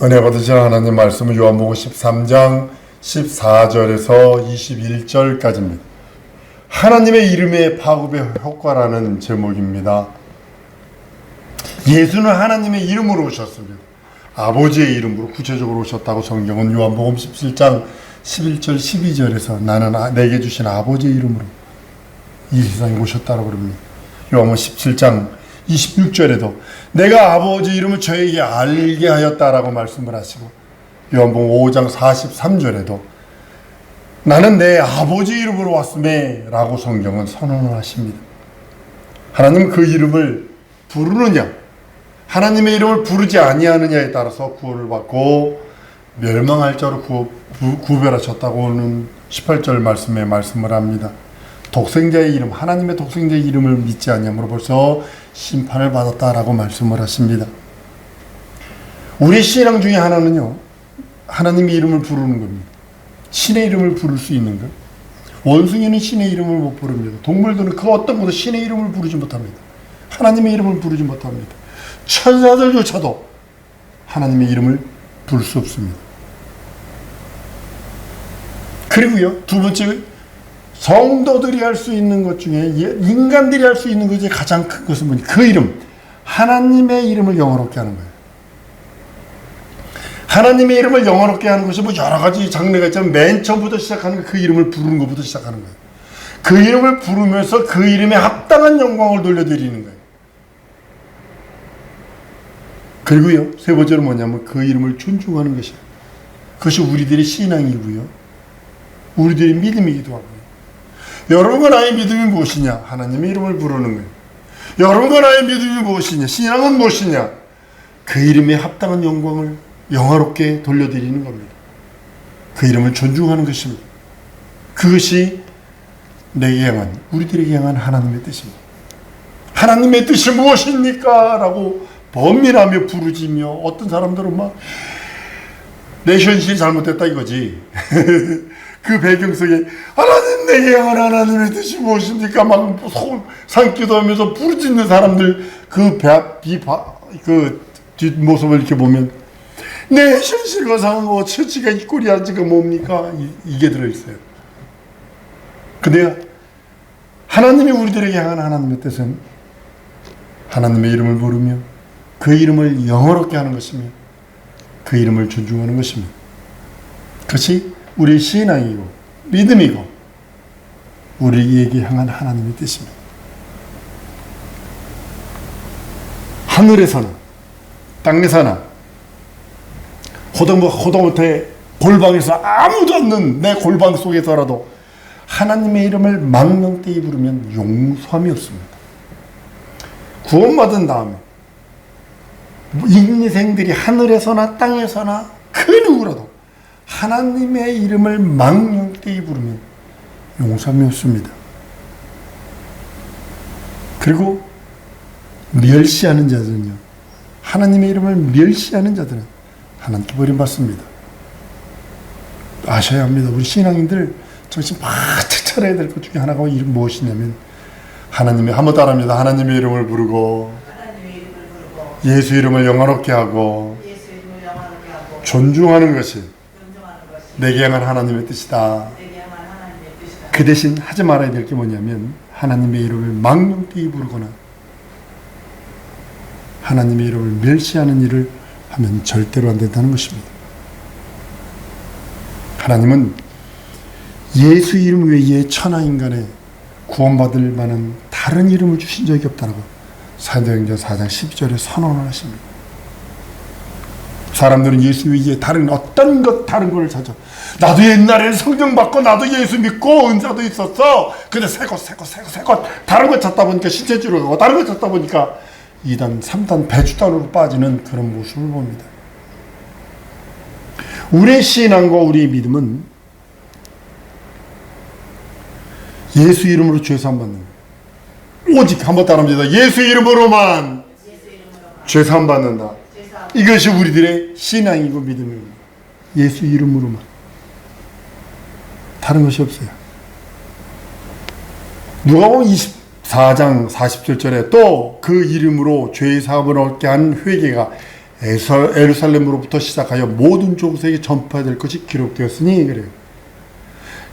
은혜 받으실 하나님 말씀은 요한복음 13장 14절에서 21절까지입니다. 하나님의 이름의 파급의 효과라는 제목입니다. 예수는 하나님의 이름으로 오셨습니다. 아버지의 이름으로 구체적으로 오셨다고 성경은 요한복음 17장 11절 12절에서 나는 내게 주신 아버지의 이름으로 이 세상에 오셨다고 그럽니다. 요한복음 17장 26절에도 내가 아버지 이름을 저에게 알게 하였다라고 말씀을 하시고, 요한복음 5장 43절에도 나는 내 아버지 이름으로 왔음에 라고 성경은 선언을 하십니다. 하나님 그 이름을 부르느냐, 하나님의 이름을 부르지 아니하느냐에 따라서 구원을 받고 멸망할 자로 구별하셨다고는 18절 말씀에 말씀을 합니다. 독생자의 이름, 하나님의 독생자의 이름을 믿지 아니함으로 벌써 심판을 받았다라고 말씀을 하십니다. 우리 신앙 중에 하나는요, 하나님의 이름을 부르는 겁니다. 신의 이름을 부를 수 있는 것. 원숭이는 신의 이름을 못 부릅니다. 동물들은 그 어떤 것도 신의 이름을 부르지 못합니다. 하나님의 이름을 부르지 못합니다. 천사들조차도 하나님의 이름을 부를 수 없습니다. 그리고요, 두 번째, 성도들이 할 수 있는 것 중에, 인간들이 할 수 있는 것 중에 가장 큰 것은 뭐냐? 그 이름, 하나님의 이름을 영화롭게 하는 거예요. 하나님의 이름을 영화롭게 하는 것이 뭐 여러 가지 장르가 있지만 맨 처음부터 시작하는 그 이름을 부르는 것부터 시작하는 거예요. 그 이름을 부르면서 그 이름에 합당한 영광을 돌려드리는 거예요. 그리고요, 세 번째로 뭐냐면 그 이름을 존중하는 것이에요. 그것이 우리들의 신앙이고요, 우리들의 믿음이기도 하고요. 여러분과 나의 믿음이 무엇이냐? 하나님의 이름을 부르는 거예요. 여러분과 나의 믿음이 무엇이냐? 신앙은 무엇이냐? 그 이름에 합당한 영광을 영화롭게 돌려드리는 겁니다. 그 이름을 존중하는 것입니다. 그것이 내게 향한, 우리들에게 향한 하나님의 뜻입니다. 하나님의 뜻이 무엇입니까? 라고 번민하며 부르짖며, 어떤 사람들은 막 내 현실이 잘못됐다 이거지. 그 배경 속에 하나님, 내게 향한 하나님의 뜻이 무엇입니까? 막 산기도 하면서 부르짖는 사람들 그 뒷모습을 이렇게 보면 내 현실과 상하고 처지가 이 꼴이 앉지가 뭡니까? 이게 들어있어요. 근데 하나님이 우리들에게 향한 하나님의 뜻은 하나님의 이름을 부르며 그 이름을 영화롭게 하는 것이며 그 이름을 존중하는 것입니다. 그것이 우리의 신앙이고 믿음이고 우리에게 향한 하나님의 뜻입니다. 하늘에서나 땅에서나 호다못해 골방에서 아무도 없는 내 골방 속에서라도 하나님의 이름을 망령되이 부르면 용서함이 없습니다. 구원받은 다음에 인생들이 하늘에서나 땅에서나 그 누구라도 하나님의 이름을 망령되이 부르면 용서함이 없습니다. 그리고 멸시하는 자들은요, 하나님의 이름을 멸시하는 자들은 하나님께 버림받습니다. 아셔야 합니다. 우리 신앙인들 정신 바짝 차려야 될 것 중에 하나가 이름 무엇이냐면, 하나님의, 한번 따라합니다. 하나님의 이름을 부르고 예수 이름을 영화롭게 하고 존중하는 것이 내게 향한 하나님의 뜻이다. 그 대신 하지 말아야 될 게 뭐냐면, 하나님의 이름을 망령되이 부르거나 하나님의 이름을 멸시하는 일을 하면 절대로 안 된다는 것입니다. 하나님은 예수 이름 외에 천하인간에 구원받을 만한 다른 이름을 주신 적이 없다고 사도행전 4장 12절에 선언을 하십니다. 사람들은 예수 외에 다른 어떤 다른 걸 찾아. 나도 옛날에는 성경 받고 나도 예수 믿고 은사도 있었어. 근데 새 것 다른 거 찾다 보니까 신체주의로 가고 다른 거 찾다 보니까 2단, 3단, 배추단으로 빠지는 그런 모습을 봅니다. 우리의 신앙과 우리의 믿음은 예수 이름으로 죄 사함 받는 거예요. 오직 한번 따라합니다. 예수 이름으로만 죄 사함 받는다. 이것이 우리들의 신앙이고 믿음입니다. 예수 이름으로만. 다른 것이 없어요. 누가복음 24장 47절에 또 그 이름으로 죄의 사함을 얻게 한 회개가 예루살렘으로부터 시작하여 모든 족속에게 전파될 것이 기록되었으니 그래요.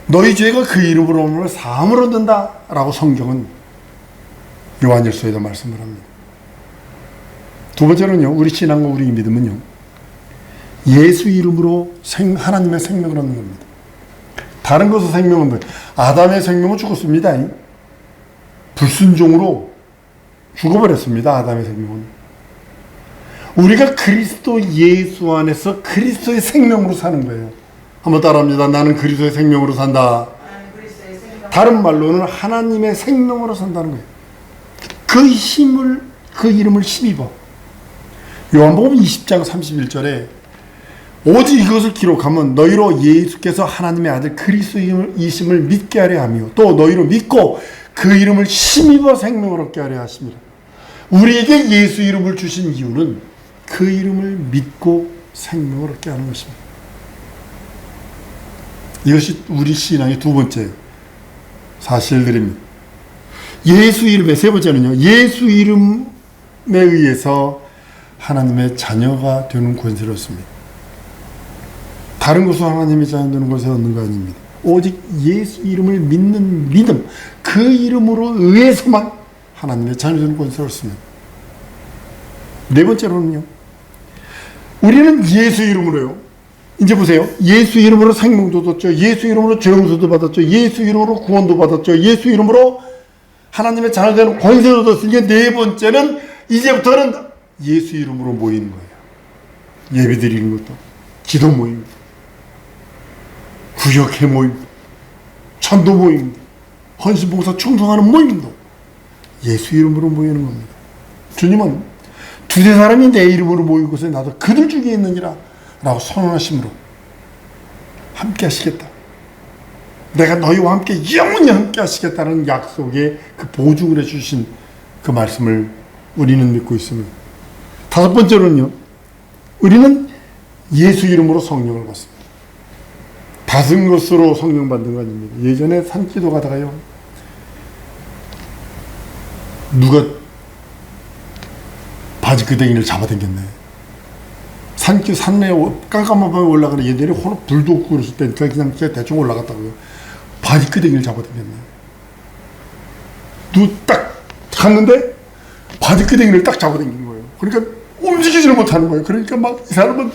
너희 죄가 그 이름으로 오면 사함을 얻는다 라고 성경은 요한일서에도 말씀을 합니다. 두 번째로는요, 우리 신앙과 우리 믿음은요, 예수 이름으로 하나님의 생명을 얻는 겁니다. 다른 것은 생명은 뭐예요? 아담의 생명은 죽었습니다. 불순종으로 죽어버렸습니다. 아담의 생명은. 우리가 그리스도 예수 안에서 그리스도의 생명으로 사는 거예요. 한번 따라합니다. 나는 그리스도의 생명으로 산다. 다른 말로는 하나님의 생명으로 산다는 거예요. 그 힘을, 그 이름을 힘입어. 요한복음 20장 31절에 오직 이것을 기록하면 너희로 예수께서 하나님의 아들 그리스도이심을 믿게 하려 하며 또 너희로 믿고 그 이름을 힘입어 생명을 얻게 하려 하십니다. 우리에게 예수 이름을 주신 이유는 그 이름을 믿고 생명을 얻게 하는 것입니다. 이것이 우리 신앙의 두 번째 사실들입니다. 예수 이름의 세 번째는요, 예수 이름에 의해서 하나님의 자녀가 되는 권세를 얻습니다. 다른 것으로 하나님의 자녀 되는 권세를 얻는 거 아닙니다. 오직 예수 이름을 믿는 믿음, 그 이름으로 의해서만 하나님의 자녀 되는 권세를 얻습니다. 네 번째로는요, 우리는 예수 이름으로요, 이제 보세요. 예수 이름으로 생명도 얻었죠. 예수 이름으로 죄 용서도 받았죠. 예수 이름으로 구원도 받았죠. 예수 이름으로 하나님의 자녀 되는 권세도 얻었으니 네 번째는 이제부터는 예수 이름으로 모이는 거예요. 예배 드리는 것도, 기도 모임, 구역회 모임, 전도 모임, 헌신봉사 충성하는 모임도 예수 이름으로 모이는 겁니다. 주님은 두세 사람이 내 이름으로 모인 곳에 나도 그들 중에 있느니라 라고 선언하심으로 함께 하시겠다. 내가 너희와 함께 영원히 함께 하시겠다는 약속에 그 보증을 해주신 그 말씀을 우리는 믿고 있습니다. 다섯 번째로는요, 우리는 예수 이름으로 성령을 받습니다. 다른 것으로 성령 받는 거 아닙니다. 예전에 산기도 가다가요, 누가 바지끄댕이를 잡아당겼네. 산내에 깜깜한 밤에 올라가는, 예전에 불도 없고 그랬을 때니까 그냥 대충 올라갔다고요. 바지끄댕이를 잡아당겼네. 딱 갔는데 바지끄댕이를 딱 잡아당긴 거예요. 그러니까 움직이지를 못하는 거예요. 그러니까 막 이 사람은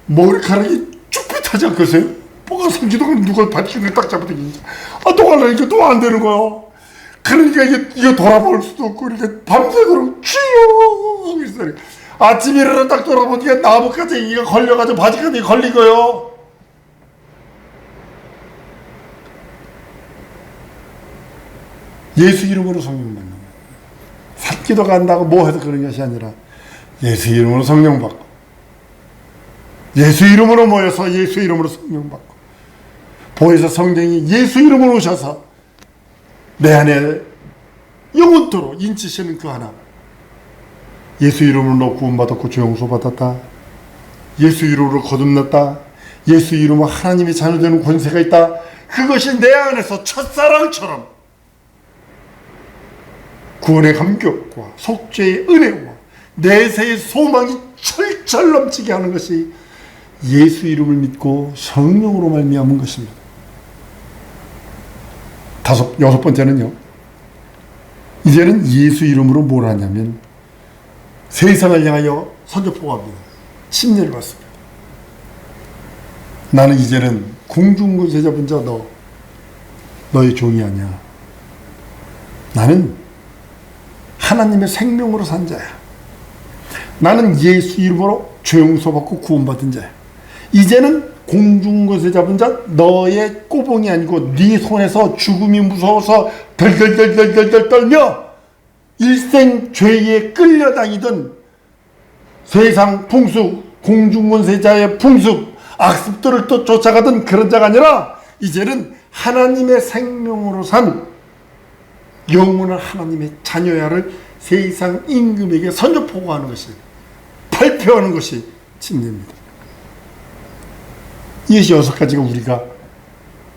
머리카락이 쭉쭉 타지 않겠어요? 뭐가 생기도 누가 바지끄댕이를 딱 잡아당기니까 또 가려니까 또 안 되는 거예요. 그러니까 이게 돌아볼 수도 없고, 그러니까 밤새도록 쥐요 하고 있어요. 아침에 일어나 딱 돌아보니까 나뭇가지가 걸려가지고 바지까지 걸린 거예요. 예수 이름으로 성령 받는 거예요. 산기도 간다고 뭐 해서 그런 것이 아니라 예수 이름으로 성령 받고, 예수 이름으로 모여서 예수 이름으로 성령 받고, 보혜사 성령이 예수 이름으로 오셔서 내 안에 영원토록 인치시는 그 하나, 예수 이름으로 너 구원받았고 죄 용서 받았다, 예수 이름으로 거듭났다, 예수 이름으로 하나님의 자녀 되는 권세가 있다, 그것이 내 안에서 첫사랑처럼 구원의 감격과 속죄의 은혜와 내세의 소망이 철철 넘치게 하는 것이 예수 이름을 믿고 성령으로 말미암은 것입니다. 여섯 번째는요, 이제는 예수 이름으로 뭘 하냐면 세상을 향하여 선전포고합니다. 침례를 받습니다. 나는 이제는 공중권세 잡은 자 너의 종이 아니야. 나는 하나님의 생명으로 산 자야. 나는 예수 이름으로 죄 용서받고 구원받은 자야. 이제는 공중권세 잡은 자 너의 꼬봉이 아니고 네 손에서 죽음이 무서워서 덜덜덜덜덜 떨며 일생 죄에 끌려다니던 세상 풍습, 공중권세자의 풍습, 악습들을 또 쫓아가던 그런 자가 아니라 이제는 하나님의 생명으로 산 영원한 하나님의 자녀야를 세상 임금에게 선전포고하는 것이, 발표하는 것이 침례입니다. 이것이 여섯 가지가 우리가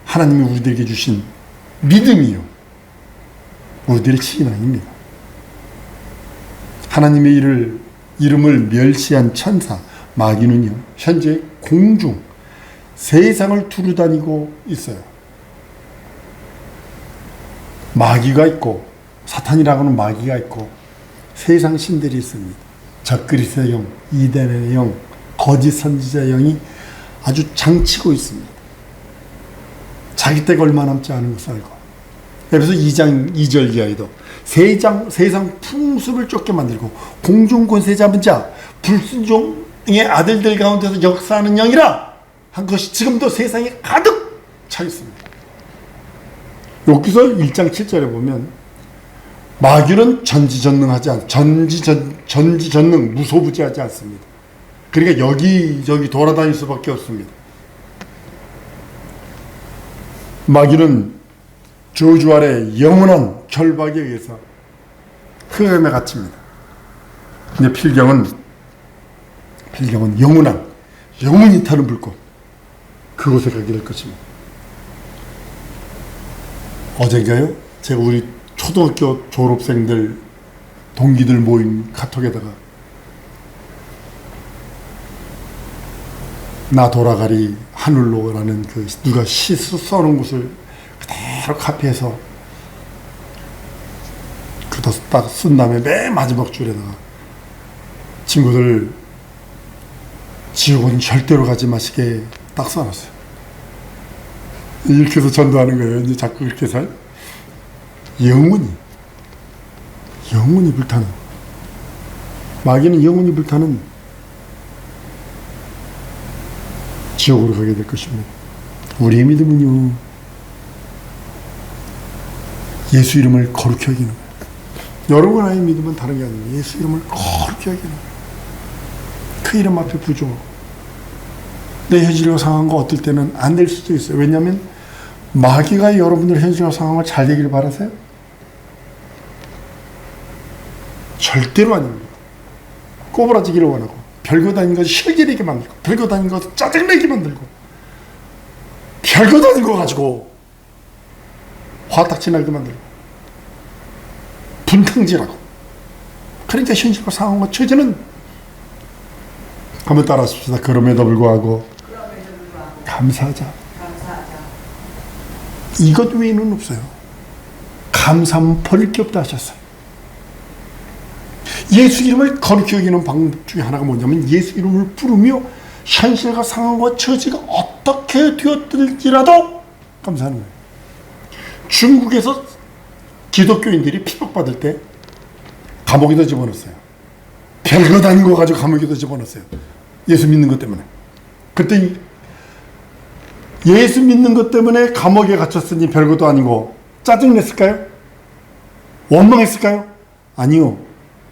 하나님이 우리들에게 주신 믿음이요, 우리들의 신앙입니다. 하나님의 일을 이름을 멸시한 천사 마귀는요, 현재 공중 세상을 두루다니고 있어요. 마귀가 있고, 사탄이라고 하는 마귀가 있고, 세상 신들이 있습니다. 적그리스의 영, 이단의 영, 거짓 선지자의 영이 아주 장치고 있습니다. 자기 때가 얼마 남지 않은 것을 알고. 그래서 2장 2절 이하에도 세상 풍습을 쫓게 만들고 공중 권세 잡은 자 불순종의 아들들 가운데서 역사하는 영이라 한 것이 지금도 세상에 가득 차 있습니다. 여기서 1장 7절에 보면 마귀는 전지전능 무소부지하지 않습니다. 그러니까 여기저기 돌아다닐 수밖에 없습니다. 마귀는 저주 아래 영원한 결박에 의해서 흑암에 갇힙니다. 근데 필경은 영원히 타는 불꽃, 그곳에 가게 될 것입니다. 어젠가요? 제가 우리 초등학교 졸업생들, 동기들 모임 카톡에다가 나 돌아가리 하늘로라는 그 누가 시 써놓은 곳을 그대로 카피해서 그거 딱 쓴 다음에 맨 마지막 줄에다가 친구들 지옥은 절대로 가지 마시게 딱 써놨어요. 이렇게 해서 전도하는 거예요. 이제 자꾸 그렇게 해서 영원히 불타는, 마귀는 영원히 불타는 지옥으로 가게 될 것입니다. 우리의 믿음은요, 예수 이름을 거룩히 여기는 거예요. 여러분 아이 믿음은 다른 게 아니에요. 예수 이름을 거룩히 여기는 거예요. 그 이름 앞에 부조하고. 내 현실과 상황과 어떨 때는 안 될 수도 있어요. 왜냐하면 마귀가 여러분들 현실과 상황을 잘 되기를 바라세요? 절대로 아닙니다. 꼬부라지기를 원하고, 별거 다닌 것을 실기되게 만들고, 별거 다닌 것을 짜증내게 만들고, 별거 다닌 거 가지고 화딱지 나게 만들고, 분탕질하고. 그러니까 현실과 상황과 처지는, 한번 따라하십시다. 그럼에도 불구하고 감사하자. 이것 외에는 없어요. 감사하면 버릴 게 없다 하셨어요. 예수 이름을 거룩히 여기는 방법 중에 하나가 뭐냐면, 예수 이름을 부르며 현실과 상황과 처지가 어떻게 되었을지라도 감사하는 거예요. 중국에서 기독교인들이 핍박받을 때 감옥에다 집어넣었어요. 별거 다닌 거 가지고 감옥에다 집어넣었어요. 예수 믿는 것 때문에. 그때 예수 믿는 것 때문에 감옥에 갇혔으니 별것도 아니고 짜증냈을까요? 원망했을까요? 아니요.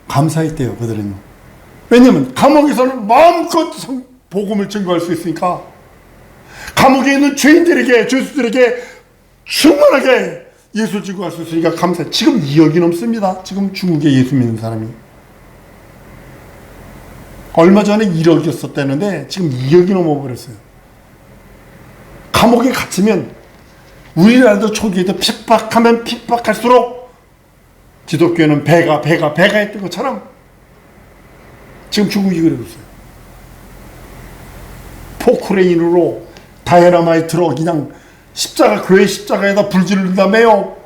감사했대요, 그들은요. 왜냐면 감옥에서는 마음껏 복음을 증거할 수 있으니까, 감옥에 있는 죄인들에게, 죄수들에게 충만하게 예수를 증거할 수 있으니까 감사해. 지금 2억이 넘습니다. 지금 중국에 예수 믿는 사람이. 얼마 전에 1억이었었다는데 지금 2억이 넘어버렸어요. 감옥에 갇히면, 우리나라도 초기에도 핍박하면 핍박할수록 기독교는 배가 했던 것처럼 지금 중국이 그러고 있어요. 포크레인으로, 다이너마이트로 그냥 교회 십자가에다 불 지른다며요.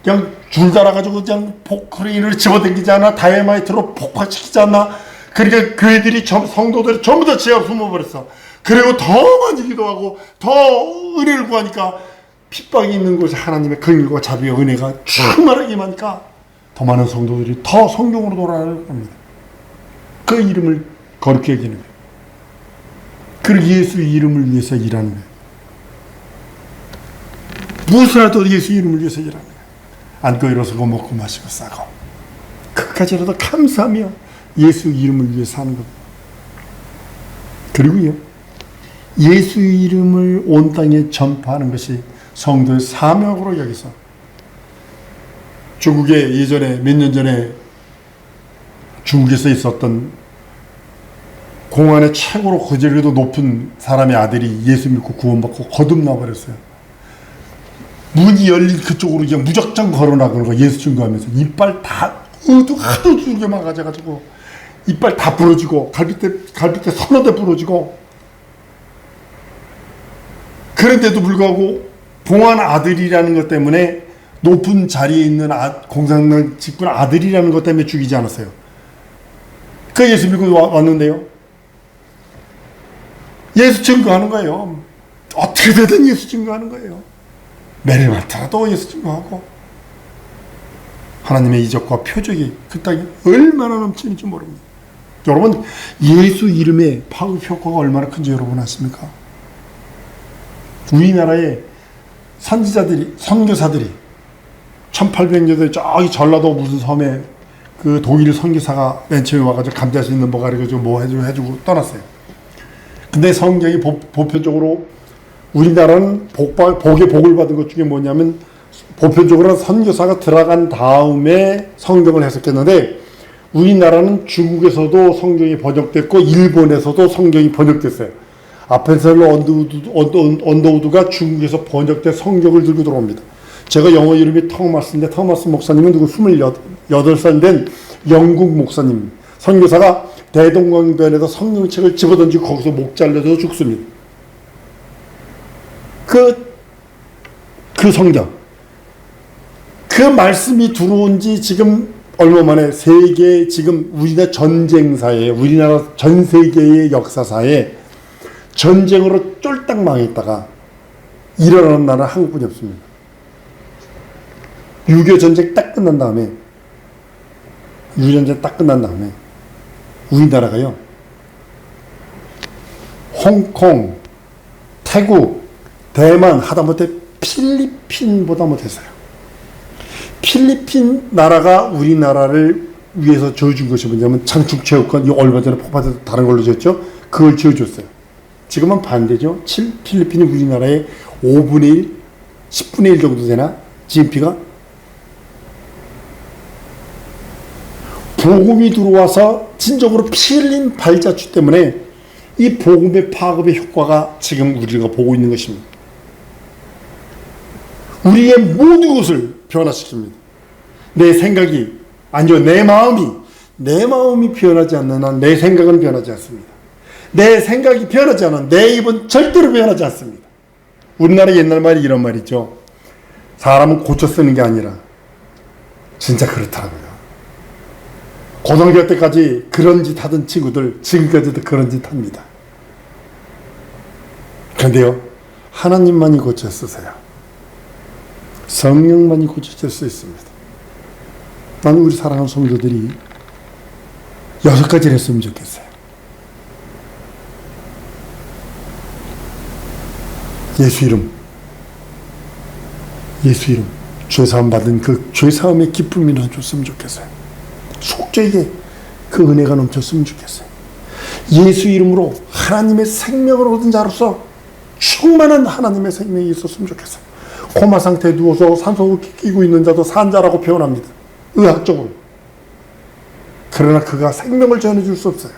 그냥 줄 달아가지고 그냥 포크레인을 집어당기지 않아? 다이너마이트로 폭파시키지 않나? 그러니까 교회들이, 성도들이 전부 다 지하로 숨어버렸어. 그리고 더 많이 기도하고 더 은혜를 구하니까, 핍박이 있는 곳에 하나님의 긍휼과 자비와 은혜가 충만하게 많으니까 더 많은 성도들이 더 성경으로 돌아가는 겁니다. 그 이름을 거룩히 여기는 거예요. 그리고 예수 이름을 위해서 일하는 거예요. 무엇을 해도 예수 이름을 위해서 일하는 거예요. 앉고 일어서고 먹고 마시고 싸고 그까지라도 감사하며 예수 이름을 위해 사는 겁니다. 그리고요, 예수 이름을 온 땅에 전파하는 것이 성도의 사명으로 여기서, 중국에 예전에 몇 년 전에 중국에서 있었던 공안의 최고로 거제도도 높은 사람의 아들이 예수 믿고 구원받고 거듭나 버렸어요. 문이 열린 그쪽으로 그냥 무작정 걸어나가는 거, 예수 증거하면서 이빨 다 하도 두개 막아가지고 이빨 다 부러지고 갈비뼈 서너 대 부러지고, 그런데도 불구하고 봉한 아들이라는 것 때문에 높은 자리에 있는 공산당 직분 아들이라는 것 때문에 죽이지 않았어요. 그 예수 믿고 왔는데요. 예수 증거하는 거예요. 어떻게 되든 예수 증거하는 거예요. 매를 맡아라도 예수 증거하고, 하나님의 이적과 표적이 그 땅에 얼마나 넘치는지 모릅니다. 여러분, 예수 이름의 파급 효과가 얼마나 큰지 여러분 아십니까? 우리나라의 선지자들이, 선교사들이 1800년대 저기 전라도 무슨 섬에 그 독일 선교사가 맨 처음에 와가지고 감자 씻는 뭐 가르쳐주고 뭐 해주고 떠났어요. 근데 성경이 보편적으로 우리나라는 복의 복을 받은 것 중에 뭐냐면, 보편적으로 선교사가 들어간 다음에 성경을 해석했는데, 우리나라는 중국에서도 성경이 번역됐고 일본에서도 성경이 번역됐어요. 아펜셀러 언더우드가 중국에서 번역된 성경을 들고 들어옵니다. 제가 영어 이름이 토마스인데, 토마스 목사님은 누구 28살 된 영국 목사님, 선교사가 대동강변에서 성경책을 집어던지고 거기서 목 잘려서 죽습니다. 그 성경, 그 말씀이 들어온 지 지금 얼마 만에 세계, 지금 우리나라 전쟁사에, 우리나라 전 세계의 역사사에 전쟁으로 쫄딱 망했다가 일어나는 나라는 한국뿐이 없습니다. 6.25 전쟁 딱 끝난 다음에, 6.25 전쟁 딱 끝난 다음에 우리나라가요, 홍콩, 태국, 대만, 하다못해 필리핀보다 못했어요. 필리핀 나라가 우리나라를 위해서 지어준 것이 뭐냐면, 장충체육관, 이 얼마 전에 폭파돼서 다른 걸로 지었죠. 그걸 지어줬어요. 지금은 반대죠. 필리핀이 우리나라의 5분의 1, 10분의 1 정도 되나? GNP가? 복음이 들어와서 진정으로 피 흘린 발자취 때문에 이 복음의 파급의 효과가 지금 우리가 보고 있는 것입니다. 우리의 모든 것을 변화시킵니다. 내 생각이, 아니요, 내 마음이 변하지 않는 한 내 생각은 변하지 않습니다. 내 생각이 변하지 않은 내 입은 절대로 변하지 않습니다. 우리나라 옛날 말이 이런 말이죠. 사람은 고쳐 쓰는 게 아니라, 진짜 그렇더라고요. 고등학교 때까지 그런 짓 하던 친구들 지금까지도 그런 짓 합니다. 그런데요, 하나님만이 고쳐 쓰세요. 성령만이 고쳐질 수 있습니다. 나는 우리 사랑하는 성도들이 6가지를 했으면 좋겠어요. 예수 이름, 죄사함 받은 그 죄사함의 기쁨이나 줬으면 좋겠어요. 속죄에게 그 은혜가 넘쳤으면 좋겠어요. 예수 이름으로 하나님의 생명을 얻은 자로서 충만한 하나님의 생명이 있었으면 좋겠어요. 코마 상태에 누워서 산소호흡기 끼고 있는 자도 산자라고 표현합니다. 의학적으로. 그러나 그가 생명을 전해줄 수 없어요.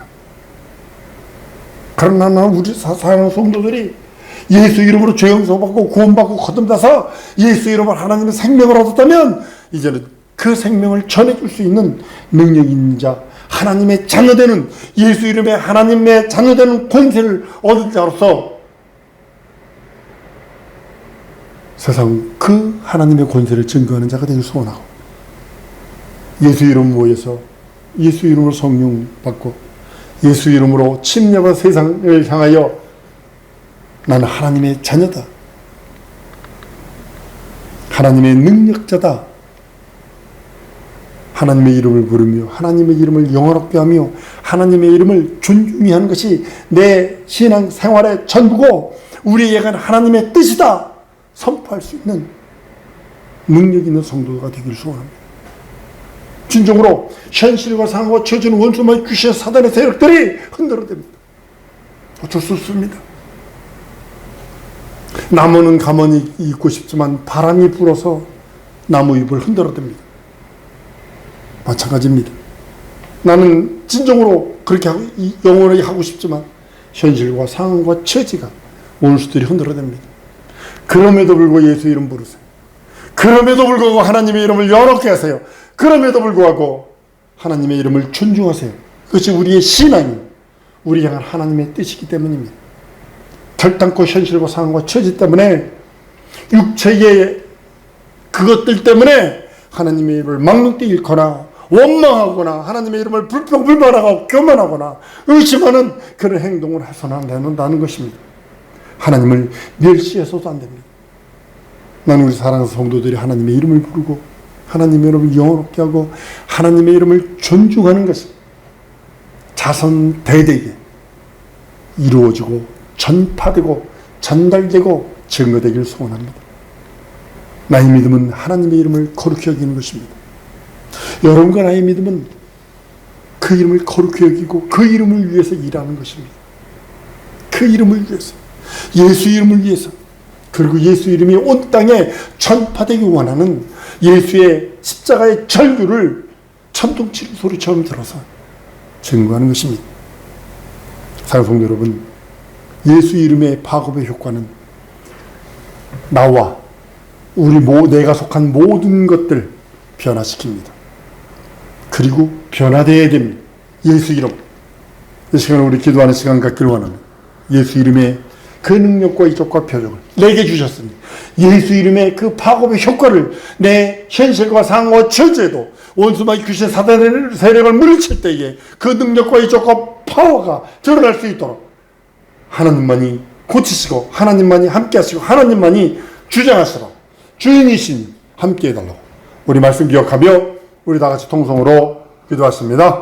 그러나 우리 사랑하는 성도들이 예수 이름으로 죄 용서받고 구원받고 거듭나서 예수 이름으로 하나님의 생명을 얻었다면, 이제는 그 생명을 전해줄 수 있는 능력이 있는 자, 하나님의 자녀되는, 예수 이름에 하나님의 자녀되는 권세를 얻은 자로서 세상 그 하나님의 권세를 증거하는 자가 되길 소원하고, 예수 이름 모여서 예수 이름으로 성령 받고 예수 이름으로 침략한 세상을 향하여 나는 하나님의 자녀다, 하나님의 능력자다, 하나님의 이름을 부르며 하나님의 이름을 영화롭게 하며 하나님의 이름을 존중히 하는 것이 내 신앙 생활의 전부고 우리에게는 하나님의 뜻이다 선포할 수 있는 능력 있는 성도가 되기를 소원합니다. 진정으로 현실과 상황과 처지는 원수마의 귀신 사단의 세력들이 흔들어댑니다. 어쩔 수 없습니다. 나무는 가만히 있고 싶지만 바람이 불어서 나무 잎을 흔들어댑니다. 마찬가지입니다. 나는 진정으로 그렇게 영원히 하고 싶지만 현실과 상황과 처지가 원수들이 흔들어댑니다. 그럼에도 불구하고 예수 이름 부르세요. 그럼에도 불구하고 하나님의 이름을 여롭게 하세요. 그럼에도 불구하고 하나님의 이름을 존중하세요. 그것이 우리의 신앙이 우리 향한 하나님의 뜻이기 때문입니다. 결단코 현실과 상황과 처지 때문에 육체의 그것들 때문에 하나님의 이름을 막론히 잃거나 원망하거나 하나님의 이름을 불평불만하고 교만하거나 의심하는 그런 행동을 해서는 안 된다는 것입니다. 하나님을 멸시해서도 안 됩니다. 나는 우리 사랑하는 성도들이 하나님의 이름을 부르고 하나님의 이름을 영원롭게 하고 하나님의 이름을 존중하는 것이 자선대대에 이루어지고 전파되고 전달되고 증거되기를 소원합니다. 나의 믿음은 하나님의 이름을 거룩히 여기는 것입니다. 여러분과 나의 믿음은 그 이름을 거룩히 여기고 그 이름을 위해서 일하는 것입니다. 그 이름을 위해서, 예수 이름을 위해서, 그리고 예수 이름이 온 땅에 전파되기 원하는 예수의 십자가의 절규를 천둥치는 소리처럼 들어서 증거하는 것입니다. 사랑하는 성도 여러분, 예수 이름의 파급의 효과는 나와 내가 속한 모든 것들 변화시킵니다. 그리고 변화되어야 됩니다. 예수 이름. 이 시간에 우리 기도하는 시간 갖기를 원합니다. 예수 이름의 그 능력과 이적과 표적을 내게 주셨으니 예수 이름의 그 파급의 효과를 내 현실과 상황과 처지에도 원수마귀 귀신 사단의 세력을 물리칠 때에 그 능력과 이적과 파워가 드러날 수 있도록 하나님만이 고치시고 하나님만이 함께 하시고 하나님만이 주장하시고 주인이신 함께 해달라고 우리 말씀 기억하며 우리 다 같이 통성으로 기도하십니다.